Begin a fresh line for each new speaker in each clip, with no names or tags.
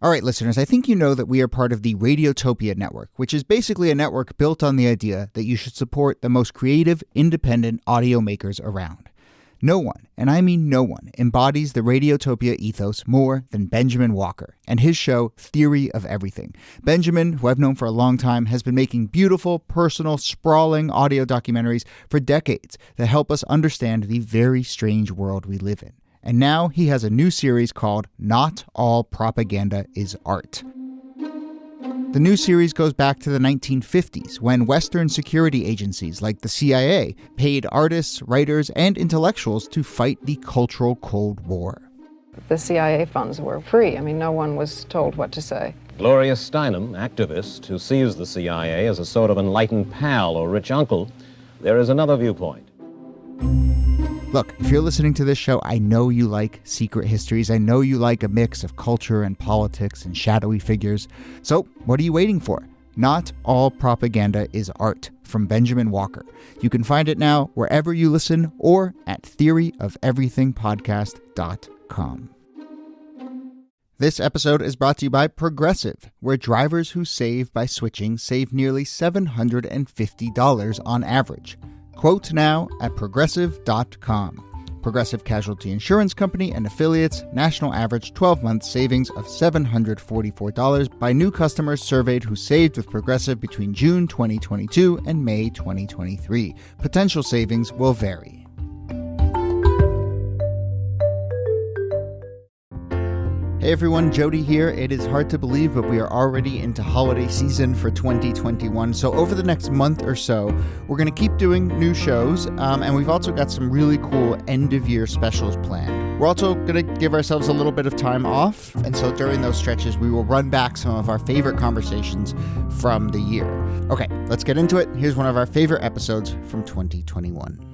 All right, listeners, I think you know that we are part of the Radiotopia network, which is basically a network built on the idea that you should support the most creative, independent audio makers around. No one, and I mean no one, embodies the Radiotopia ethos more than Benjamin Walker and his show Theory of Everything. Benjamin, who I've known for a long time, has been making beautiful, personal, sprawling audio documentaries for decades that help us understand the very strange world we live in. And now he has a new series called Not All Propaganda is Art. The new series goes back to the 1950s, when Western security agencies like the CIA paid artists, writers, and intellectuals to fight the cultural Cold War.
The CIA funds were free. I mean, no one was told what to say.
Gloria Steinem, activist who sees the CIA as a sort of enlightened pal or rich uncle, there is another viewpoint.
Look, if you're listening to this show, I know you like secret histories. I know you like a mix of culture and politics and shadowy figures. So what are you waiting for? Not All Propaganda is Art from Benjamin Walker. You can find it now wherever you listen or at theoryofeverythingpodcast.com. This episode is brought to you by Progressive, where drivers who save by switching save nearly $750 on average. Quote now at progressive.com. Progressive Casualty Insurance Company and affiliates, national average 12-month savings of $744 by new customers surveyed who saved with Progressive between June 2022 and May 2023. Potential savings will vary. Hey everyone, Jody here. It is hard to believe, but we are already into holiday season for 2021. So over the next month or so, we're going to keep doing new shows, and we've also got some really cool end-of-year specials planned. We're also going to give ourselves a little bit of time off, and so during those stretches, we will run back some of our favorite conversations from the year. Okay, let's get into it. Here's one of our favorite episodes from 2021.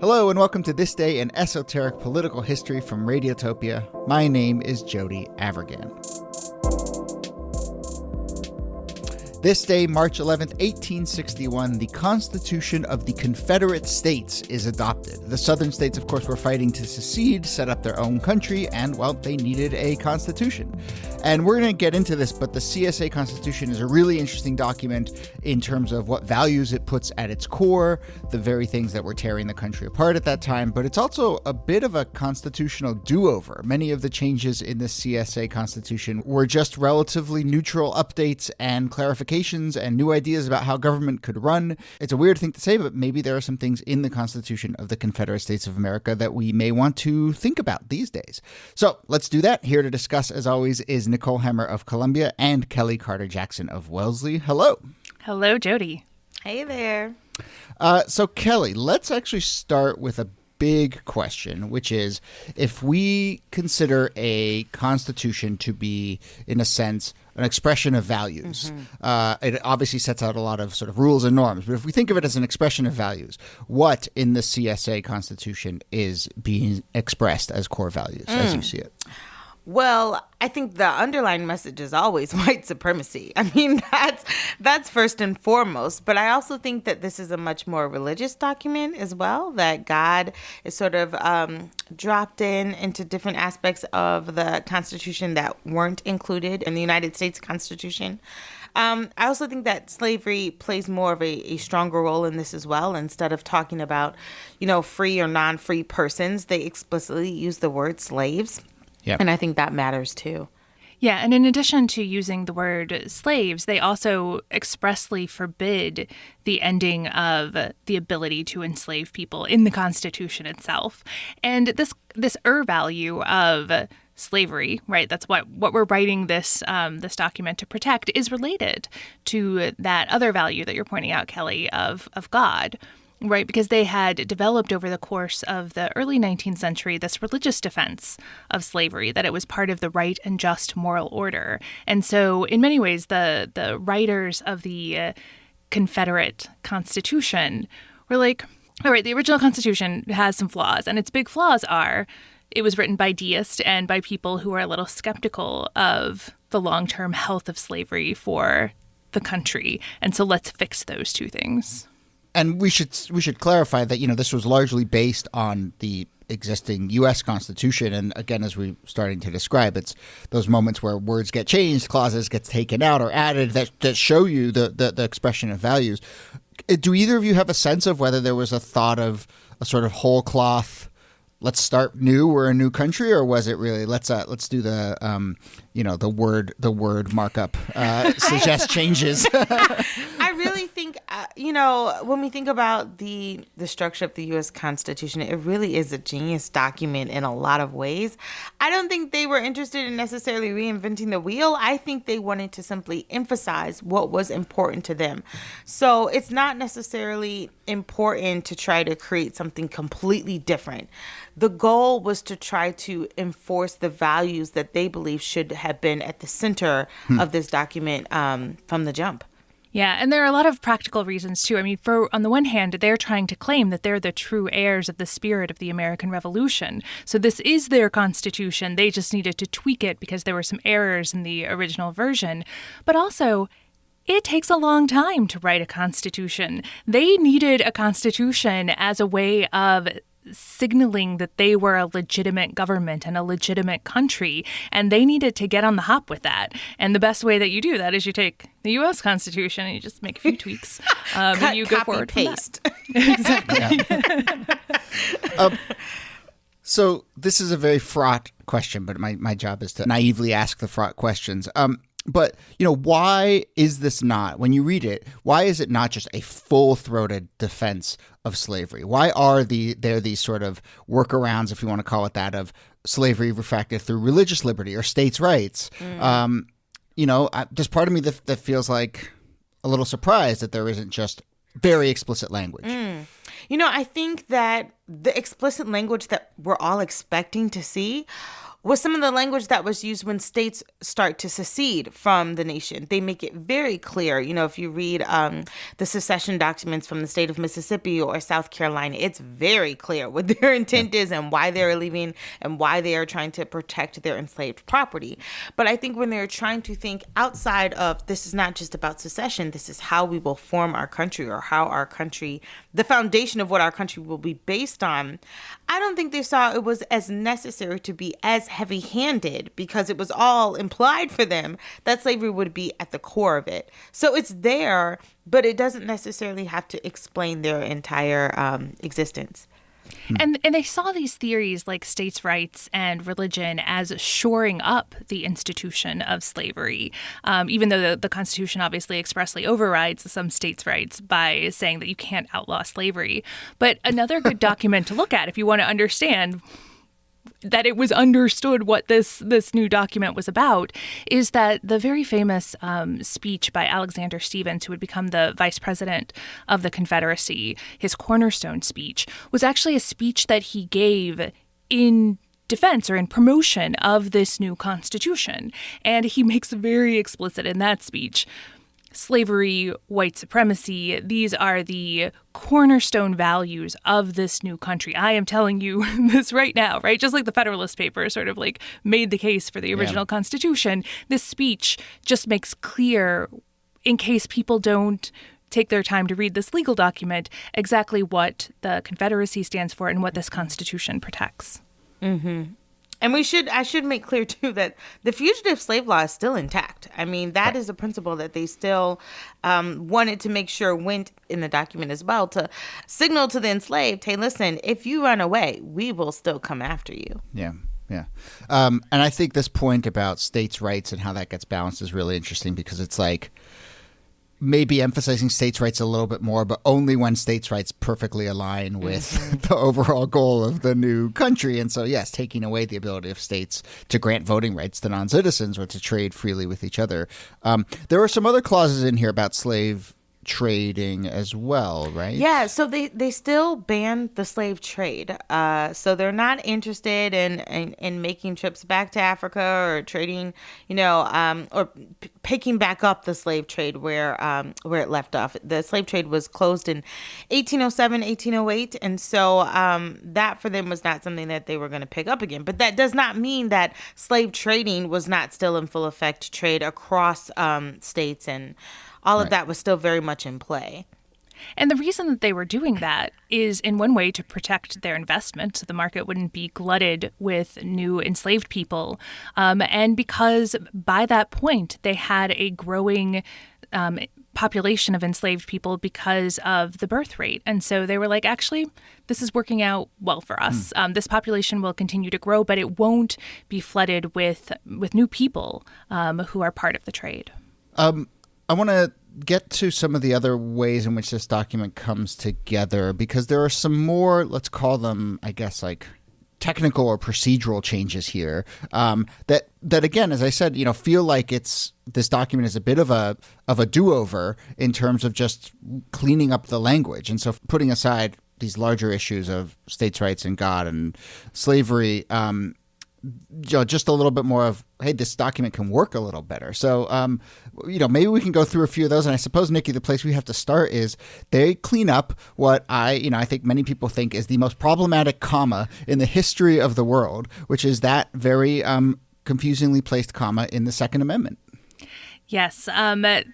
Hello and welcome to This Day in Esoteric Political History from Radiotopia. My name is Jody Avirgan. This day, March 11th, 1861, the Constitution of the Confederate States is adopted. The southern states, of course, were fighting to secede, set up their own country, and, well, they needed a constitution. And we're going to get into this, but the CSA Constitution is a really interesting document in terms of what values it puts at its core, the very things that were tearing the country apart at that time, but it's also a bit of a constitutional do-over. Many of the changes in the CSA Constitution were just relatively neutral updates and clarifications and new ideas about how government could run. It's a weird thing to say, but maybe there are some things in the Constitution of the Confederate States of America that we may want to think about these days. So let's do that. Here to discuss, as always, is Nicole Hammer of Columbia and Kellie Carter-Jackson of Wellesley. Hello.
Hello, Jody.
Hey there.
So Kellie, let's actually start with a big question, which is, if we consider a constitution to be, in a sense, an expression of values, it obviously sets out a lot of sort of rules and norms. But if we think of it as an expression of values, what in the CSA Constitution is being expressed as core values, as you see it?
Well, I think the underlying message is always white supremacy. I mean, that's first and foremost. But I also think that this is a much more religious document as well, that God is sort of dropped into different aspects of the Constitution that weren't included in the United States Constitution. I also think that slavery plays more of a stronger role in this as well. Instead of talking about, free or non-free persons, they explicitly use the word slaves. Yep. And I think that matters too.
Yeah, and in addition to using the word slaves, they also expressly forbid the ending of the ability to enslave people in the Constitution itself. And this value of slavery, right? That's what we're writing this document to protect, is related to that other value that you're pointing out, Kellie, of God. Right, because they had developed over the course of the early 19th century this religious defense of slavery, that it was part of the right and just moral order. And so in many ways, the writers of the Confederate Constitution were like, all right, the original Constitution has some flaws, and its big flaws are it was written by deists and by people who were a little skeptical of the long-term health of slavery for the country. And so let's fix those two things.
And we should clarify that, this was largely based on the existing U.S. Constitution. And again, as we're starting to describe, it's those moments where words get changed, clauses get taken out or added that show you the expression of values. Do either of you have a sense of whether there was a thought of a sort of whole cloth, let's start new, we're a new country, or was it really let's do the the word markup suggest changes?
I really think when we think about the structure of the U.S. Constitution, it really is a genius document in a lot of ways. I don't think they were interested in necessarily reinventing the wheel. I think they wanted to simply emphasize what was important to them. So it's not necessarily important to try to create something completely different. The goal was to try to enforce the values that they believe should have been at the center of this document from the jump.
Yeah, and there are a lot of practical reasons, too. I mean, on the one hand, they're trying to claim that they're the true heirs of the spirit of the American Revolution. So this is their Constitution. They just needed to tweak it because there were some errors in the original version. But also, it takes a long time to write a Constitution. They needed a Constitution as a way of signaling that they were a legitimate government and a legitimate country, and they needed to get on the hop with that. And the best way that you do that is you take the U.S. Constitution and you just make a few tweaks, and you go forward
paste.
From that. Exactly.
So this is a very fraught question, but my job is to naively ask the fraught questions. But, why is this not, when you read it, why is it not just a full-throated defense of slavery? Why are there these sort of workarounds, if you want to call it that, of slavery refracted through religious liberty or states' rights? There's part of me that feels like a little surprised that there isn't just very explicit language.
I think that the explicit language that we're all expecting to see was some of the language that was used when states start to secede from the nation. They make it very clear. If you read the secession documents from the state of Mississippi or South Carolina, it's very clear what their intent is and why they're leaving and why they are trying to protect their enslaved property. But I think when they're trying to think outside of, this is not just about secession, this is how we will form our country, or how our country, the foundation of what our country will be based on, I don't think they saw it was as necessary to be as heavy-handed, because it was all implied for them that slavery would be at the core of it. So it's there, but it doesn't necessarily have to explain their entire existence.
And they saw these theories like states' rights and religion as shoring up the institution of slavery, even though the Constitution obviously expressly overrides some states' rights by saying that you can't outlaw slavery. But another good document to look at if you want to understand that it was understood what this new document was about is that the very famous speech by Alexander Stephens, who would become the vice president of the Confederacy, his cornerstone speech, was actually a speech that he gave in defense or in promotion of this new Constitution. And he makes very explicit in that speech, slavery, white supremacy, these are the cornerstone values of this new country. I am telling you this right now, right? Just like the Federalist Papers sort of like made the case for the original Constitution, this speech just makes clear, in case people don't take their time to read this legal document, exactly what the Confederacy stands for and what this Constitution protects.
Mm-hmm. And I should make clear, too, that the fugitive slave law is still intact. I mean, that is a principle that they still wanted to make sure went in the document as well, to signal to the enslaved, hey, listen, if you run away, we will still come after you.
Yeah. And I think this point about states' rights and how that gets balanced is really interesting, because it's like maybe emphasizing states' rights a little bit more, but only when states' rights perfectly align with the overall goal of the new country. And so, yes, taking away the ability of states to grant voting rights to non-citizens or to trade freely with each other. There are some other clauses in here about slave trading as well, right? Yeah,
so they still ban the slave trade. So they're not interested in making trips back to Africa or trading, or picking back up the slave trade where it left off. The slave trade was closed in 1807, 1808. And so that for them was not something that they were going to pick up again. But that does not mean that slave trading was not still in full effect. Trade across states and all of that was still very much in play.
And the reason that they were doing that is, in one way, to protect their investment so the market wouldn't be glutted with new enslaved people. And because by that point, they had a growing population of enslaved people because of the birth rate. And so they were like, actually, this is working out well for us. This population will continue to grow, but it won't be flooded with new people who are part of the trade.
I want to get to some of the other ways in which this document comes together, because there are some more, let's call them, I guess, like technical or procedural changes here that again, as I said, feel like this document is a bit of a do-over in terms of just cleaning up the language. And so putting aside these larger issues of states' rights and God and slavery, just a little bit more of, hey, this document can work a little better. So, maybe we can go through a few of those. And I suppose, Niki, the place we have to start is they clean up what I think many people think is the most problematic comma in the history of the world, which is that very confusingly placed comma in the Second Amendment.
Yes. The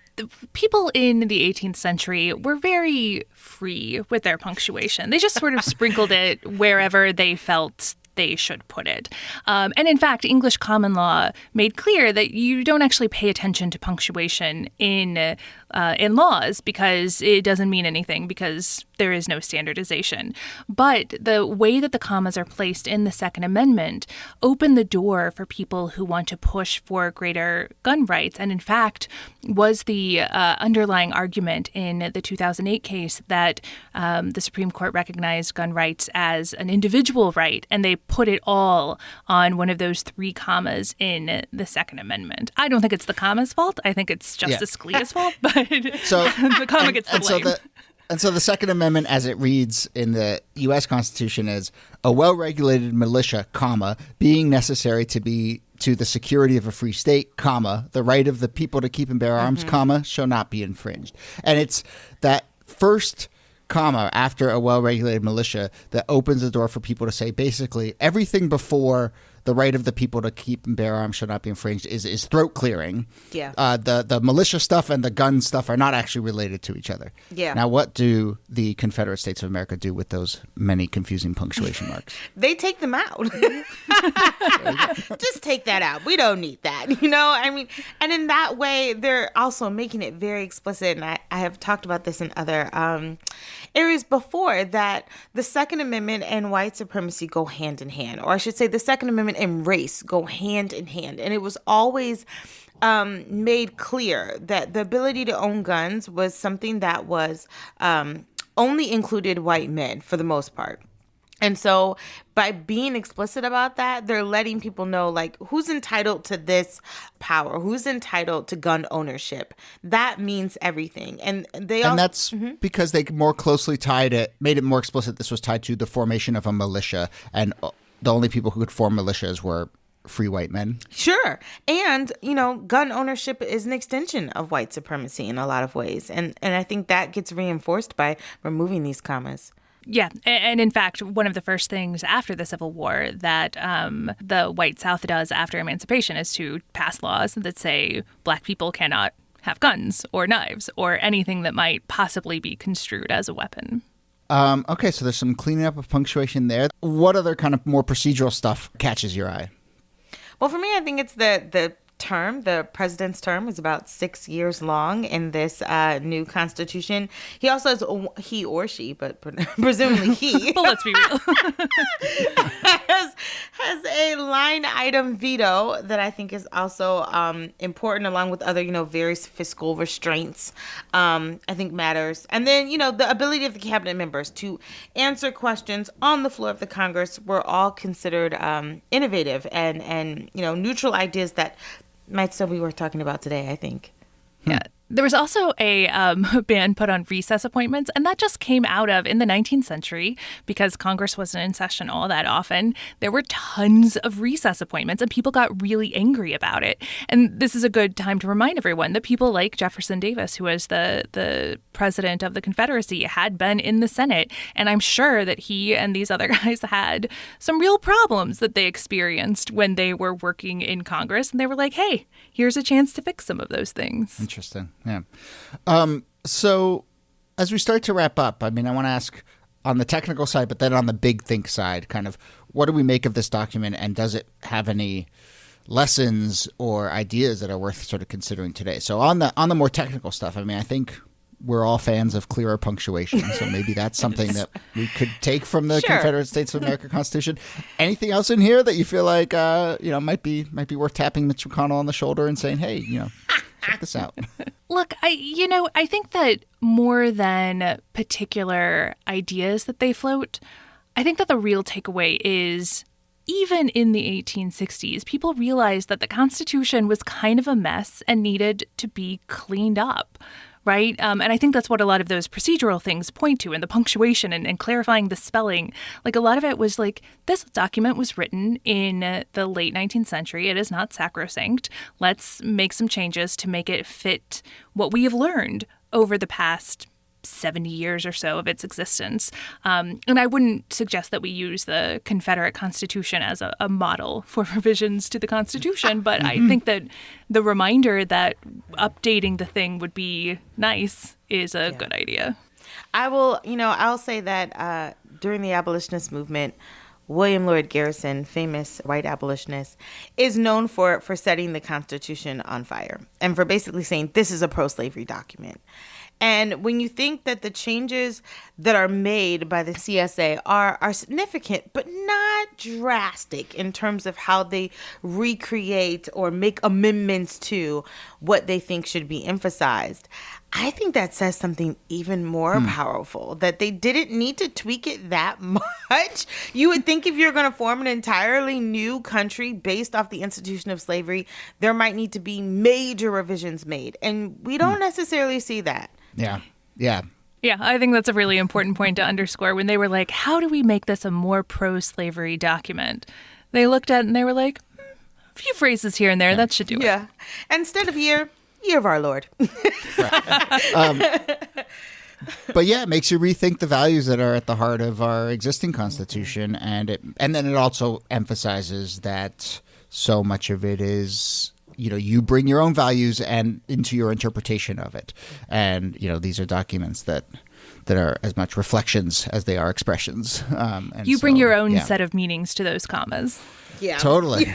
people in the 18th century were very free with their punctuation. They just sort of sprinkled it wherever they felt they should put it. And in fact, English common law made clear that you don't actually pay attention to punctuation in laws because it doesn't mean anything, because there is no standardization. But the way that the commas are placed in the Second Amendment open the door for people who want to push for greater gun rights. And in fact, was the underlying argument in the 2008 case that the Supreme Court recognized gun rights as an individual right, and they put it all on one of those three commas in the Second Amendment. I don't think it's the comma's fault. I think it's Justice Scalia's fault, but the comma gets the blame.
And so the Second Amendment, as it reads in the U.S. Constitution, is a well-regulated militia, comma, being necessary to the security of a free state, comma, the right of the people to keep and bear arms, comma, shall not be infringed. And it's that first comma after a well-regulated militia that opens the door for people to say basically everything before the right of the people to keep and bear arms shall not be infringed is throat clearing.
Yeah.
The militia stuff and the gun stuff are not actually related to each other.
Yeah.
Now, what do the Confederate States of America do with those many confusing punctuation marks?
They take them out. Just take that out. We don't need that. And in that way, they're also making it very explicit. And I have talked about this in other areas before, that the Second Amendment and white supremacy go hand in hand, or I should say the Second Amendment and race go hand in hand. And it was always made clear that the ability to own guns was something that was only included white men for the most part. And so by being explicit about that, they're letting people know, like, who's entitled to this power, who's entitled to gun ownership. That means everything. And that's because they more closely made it more explicit. This was tied to the formation of a militia, and the only people who could form militias were free white men. Sure. And, gun ownership is an extension of white supremacy in a lot of ways. And I think that gets reinforced by removing these commas.
Yeah. And in fact, one of the first things after the Civil War that the white South does after emancipation is to pass laws that say Black people cannot have guns or knives or anything that might possibly be construed as a weapon.
Okay, so there's some cleaning up of punctuation there. What other kind of more procedural stuff catches your eye?
Well, for me, I think it's the president's term is about 6 years long in this new constitution. He also has he or she, but presumably he.
But let's be real.
has a line item veto that I think is also important, along with other, various fiscal restraints, I think matters. And then, the ability of the cabinet members to answer questions on the floor of the Congress were all considered innovative and neutral ideas that might still be worth talking about today, I think.
Yeah. There was also a ban put on recess appointments, and that just came out of, in the 19th century, because Congress wasn't in session all that often, there were tons of recess appointments, and people got really angry about it. And this is a good time to remind everyone that people like Jefferson Davis, who was the president of the Confederacy, had been in the Senate, and I'm sure that he and these other guys had some real problems that they experienced when they were working in Congress, and they were like, hey, here's a chance to fix some of those things.
Interesting. Yeah. So as we start to wrap up, I mean, I want to ask on the technical side, but then on the big think side, kind of what do we make of this document, and does it have any lessons or ideas that are worth sort of considering today? So on the more technical stuff, I mean, I think we're all fans of clearer punctuation, so maybe that's something that we could take from the Confederate States of America Constitution. Anything else in here that you feel like might be worth tapping Mitch McConnell on the shoulder and saying, hey, check this out?
Look, I think that more than particular ideas that they float, I think that the real takeaway is even in the 1860s, people realized that the Constitution was kind of a mess and needed to be cleaned up. Right. And I think that's what a lot of those procedural things point to, and the punctuation and clarifying the spelling. Like, a lot of it was like, this document was written in the late 19th century. It is not sacrosanct. Let's make some changes to make it fit what we have learned over the past 70 years or so of its existence. And I wouldn't suggest that we use the Confederate Constitution as a model for revisions to the Constitution, but I think that the reminder that updating the thing would be nice is a good idea.
I'll say that during the abolitionist movement, William Lloyd Garrison, famous white abolitionist, is known for setting the Constitution on fire and for basically saying this is a pro-slavery document. And when you think that the changes that are made by the CSA are significant, but not drastic in terms of how they recreate or make amendments to what they think should be emphasized, I think that says something even more powerful, that they didn't need to tweak it that much. You would think if you're going to form an entirely new country based off the institution of slavery, there might need to be major revisions made. And we don't necessarily see that.
Yeah.
Yeah, I think that's a really important point to underscore. When they were like, how do we make this a more pro-slavery document? They looked at it and they were like, a few phrases here and there, that should do it.
Yeah. Instead of year of our Lord.
But yeah, it makes you rethink the values that are at the heart of our existing Constitution. And then it also emphasizes that so much of it is, you bring your own values and into your interpretation of it. And, these are documents that are as much reflections as they are expressions. And
you bring your own set of meanings to those commas.
Yeah.
Totally.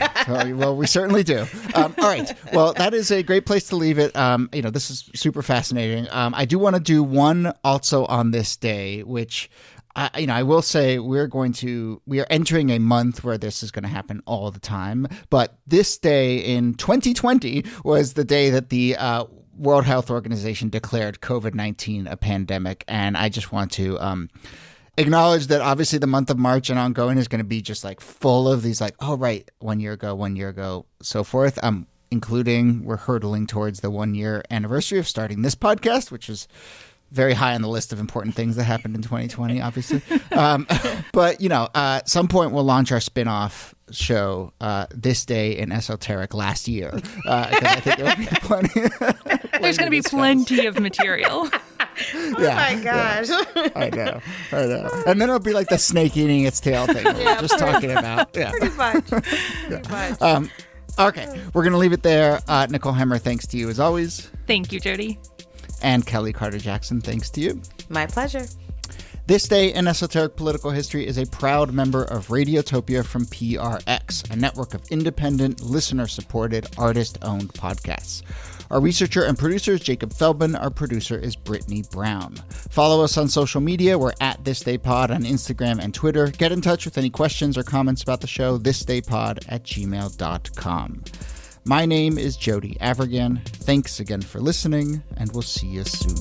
Well, we certainly do. All right. Well, that is a great place to leave it. This is super fascinating. I do want to do one also on this day, which I will say we are entering a month where this is going to happen all the time. But this day in 2020 was the day that the World Health Organization declared COVID-19 a pandemic. And I just want to acknowledge that obviously the month of March and ongoing is going to be just like full of these 1 year ago, so forth. Including we're hurtling towards the 1 year anniversary of starting this podcast, which is very high on the list of important things that happened in 2020, obviously. But, at some point we'll launch our spin-off show, This Day in Esoteric Last Year. Because I think there will be plenty.
There's going to be plenty of material.
Oh my gosh.
Yeah. I know. And then it'll be like the snake eating its tail thing. Just talking about. Yeah.
Pretty much.
Okay. We're going to leave it there. Nicole Hemmer, thanks to you as always.
Thank you, Jody.
And Kellie Carter-Jackson, thanks to you.
My pleasure.
This Day in Esoteric Political History is a proud member of Radiotopia from PRX, a network of independent, listener-supported, artist-owned podcasts. Our researcher and producer is Jacob Feldman. Our producer is Brittany Brown. Follow us on social media. We're at This Day Pod on Instagram and Twitter. Get in touch with any questions or comments about the show, thisdaypod@gmail.com. My name is Jody Avergan. Thanks again for listening, and we'll see you soon.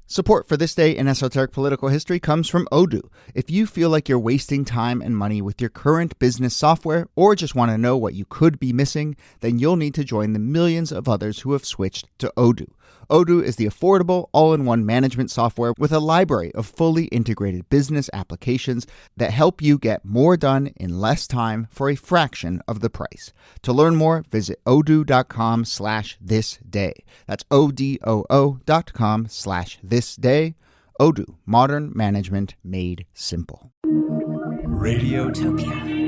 Support for This Day in Esoteric Political History comes from Odoo. If you feel like you're wasting time and money with your current business software, or just want to know what you could be missing, then you'll need to join the millions of others who have switched to Odoo. Odoo is the affordable, all-in-one management software with a library of fully integrated business applications that help you get more done in less time for a fraction of the price. To learn more, visit odoo.com/thisday. That's odoo.com/thisday. Odoo, modern management made simple.
Radiotopia.